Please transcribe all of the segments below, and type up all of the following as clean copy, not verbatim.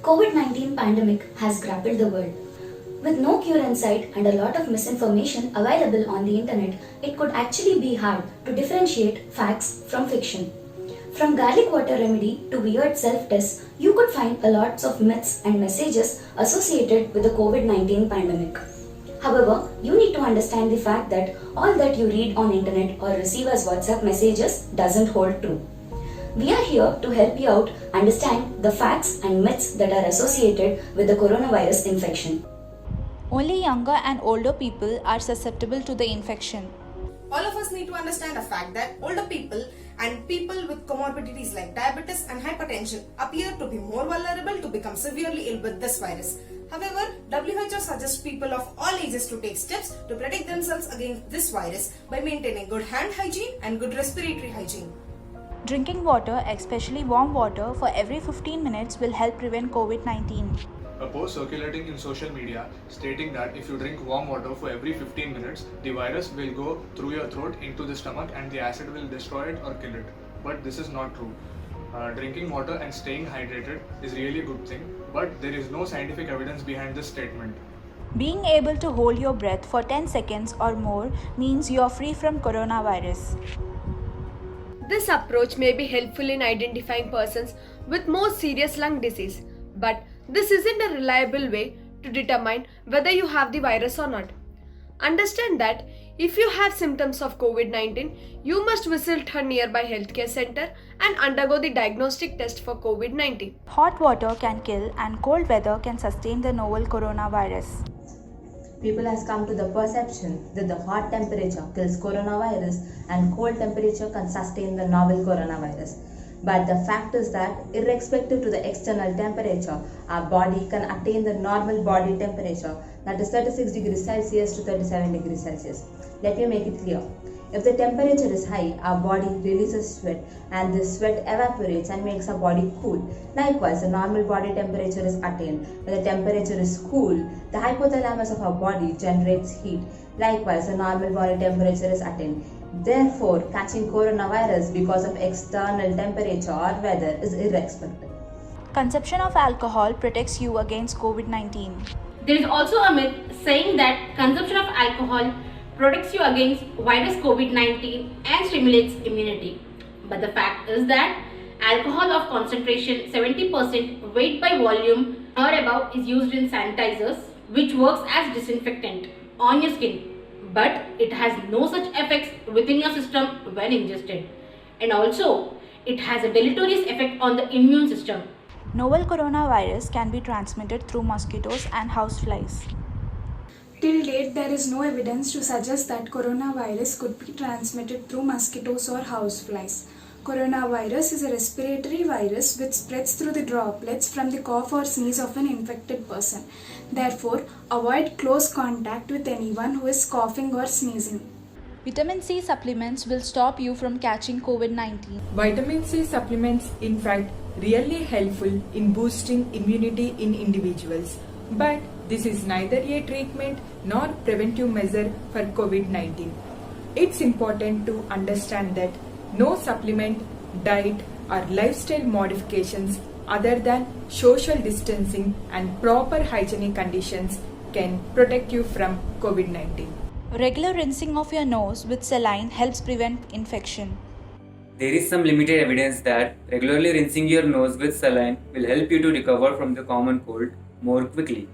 COVID-19 pandemic has grappled the world. With no cure in sight and a lot of misinformation available on the internet, it could actually be hard to differentiate facts from fiction. From garlic water remedy to weird self-tests, you could find a lots of myths and messages associated with the COVID-19 pandemic. However, you need to understand the fact that all that you read on internet or receive as WhatsApp messages doesn't hold true. We are here to help you out understand the facts and myths that are associated with the coronavirus infection. Only younger and older people are susceptible to the infection. All of us need to understand the fact that older people and people with comorbidities like diabetes and hypertension appear to be more vulnerable to become severely ill with this virus. However, WHO suggests people of all ages to take steps to protect themselves against this virus by maintaining good hand hygiene and good respiratory hygiene. Drinking water, especially warm water, for every 15 minutes will help prevent COVID-19. A post circulating in social media stating that if you drink warm water for every 15 minutes, the virus will go through your throat into the stomach and the acid will destroy it or kill it. But this is not true. Drinking water and staying hydrated is really a good thing, but there is no scientific evidence behind this statement. Being able to hold your breath for 10 seconds or more means you are free from coronavirus. This approach may be helpful in identifying persons with more serious lung disease, but this isn't a reliable way to determine whether you have the virus or not. Understand that if you have symptoms of COVID-19, you must visit a nearby healthcare center and undergo the diagnostic test for COVID-19. Hot water can kill and cold weather can sustain the novel coronavirus. People has come to the perception that the hot temperature kills coronavirus and cold temperature can sustain the novel coronavirus. But the fact is that irrespective to the external temperature, our body can attain the normal body temperature, that is 36 degrees Celsius to 37 degrees Celsius. Let me make it clear. If the temperature is high, our body releases sweat and this sweat evaporates and makes our body cool. Likewise, the normal body temperature is attained. When the temperature is cool, the hypothalamus of our body generates heat. Likewise, the normal body temperature is attained. Therefore, catching coronavirus because of external temperature or weather is irrespective. Consumption of alcohol protects you against COVID-19. There is also a myth saying that consumption of alcohol protects you against virus COVID-19 and stimulates immunity. But the fact is that alcohol of concentration 70% weight by volume or above is used in sanitizers, which works as disinfectant on your skin. But it has no such effects within your system when ingested. And also, it has a deleterious effect on the immune system. Novel coronavirus can be transmitted through mosquitoes and houseflies. Till date, there is no evidence to suggest that coronavirus could be transmitted through mosquitoes or houseflies. Coronavirus is a respiratory virus which spreads through the droplets from the cough or sneeze of an infected person. Therefore, avoid close contact with anyone who is coughing or sneezing. Vitamin C supplements will stop you from catching COVID-19. Vitamin C supplements in fact really helpful in boosting immunity in individuals. But this is neither a treatment nor preventive measure for COVID-19. It's important to understand that no supplement, diet or lifestyle modifications other than social distancing and proper hygienic conditions can protect you from COVID-19. Regular rinsing of your nose with saline helps prevent infection. There is some limited evidence that regularly rinsing your nose with saline will help you to recover from the common cold more quickly.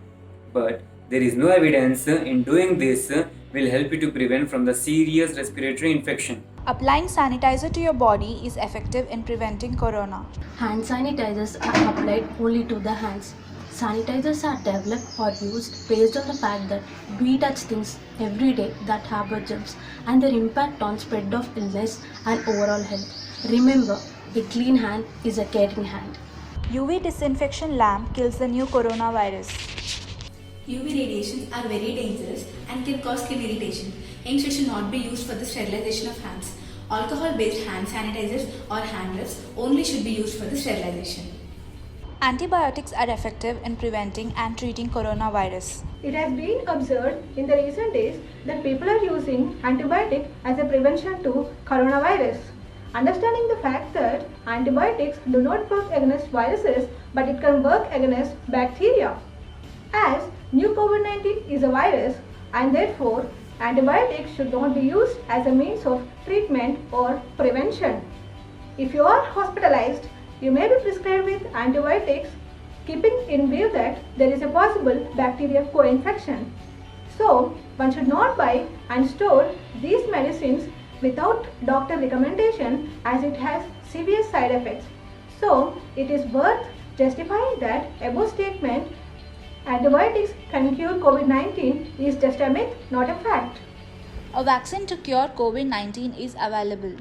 But there is no evidence in doing this will help you to prevent from the serious respiratory infection. Applying sanitizer to your body is effective in preventing corona. Hand sanitizers are applied only to the hands. Sanitizers are developed or used based on the fact that we touch things every day that harbor germs and their impact on spread of illness and overall health. Remember, a clean hand is a caring hand. UV disinfection lamp kills the new coronavirus. UV radiations are very dangerous and can cause skin irritation. Hence, it should not be used for the sterilization of hands. Alcohol-based hand sanitizers or hand gloves only should be used for the sterilization. Antibiotics are effective in preventing and treating coronavirus. It has been observed in the recent days that people are using antibiotic as a prevention to coronavirus. Understanding the fact that antibiotics do not work against viruses, but it can work against bacteria. As new COVID-19 is a virus, and therefore antibiotics should not be used as a means of treatment or prevention. If you are hospitalized, you may be prescribed with antibiotics, keeping in view that there is a possible bacterial co-infection. So, one should not buy and store these medicines without doctor recommendation, as it has severe side effects. So, it is worth justifying that above statement, antibiotics can cure COVID-19 is just a myth, not a fact. A vaccine to cure COVID-19 is available.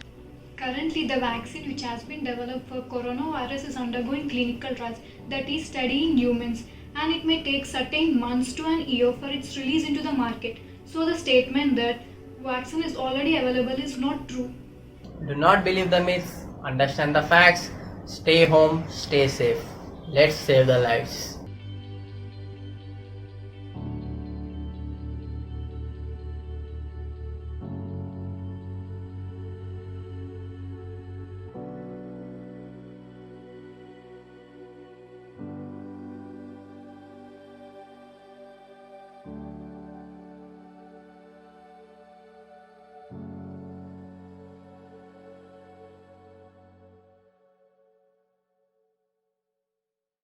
Currently, the vaccine which has been developed for coronavirus is undergoing clinical trials, that is studying humans, and it may take certain months to an year for its release into the market. So the statement that vaccine is already available is not true. Do not believe the myths, understand the facts, stay home, stay safe. Let's save the lives.